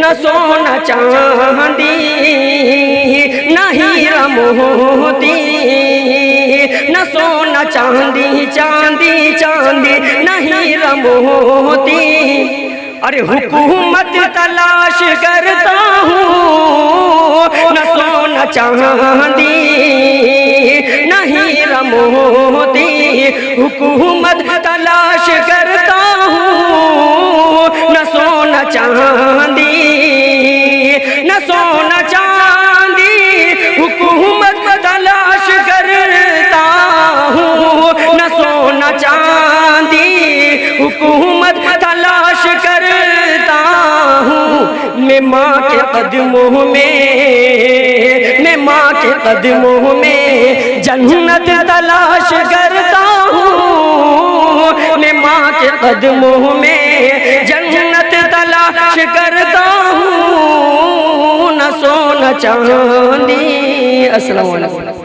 न सोना चांदी न हीरा मोती, न सोना चांदी चांदी चांदी न हीरा मोती। अरे हुकूमत तलाश करता हूँ, न सोना चांदी न हीरा मोती। हुकूमत तलाश करता हूँ, न सोना चांदी न सोना चांदी। हुकूमत तलाश करता हूँ, न सोना चांदी। हुकूमत तलाश करता हूँ, मैं माँ के कदमों में, मैं माँ के कदमों में जन्नत तलाश करता हूँ। मैं माँ के कदमों में जन्नत तलाश करता हूँ, न सोना चांदी। अस्सलाम वालेकुम।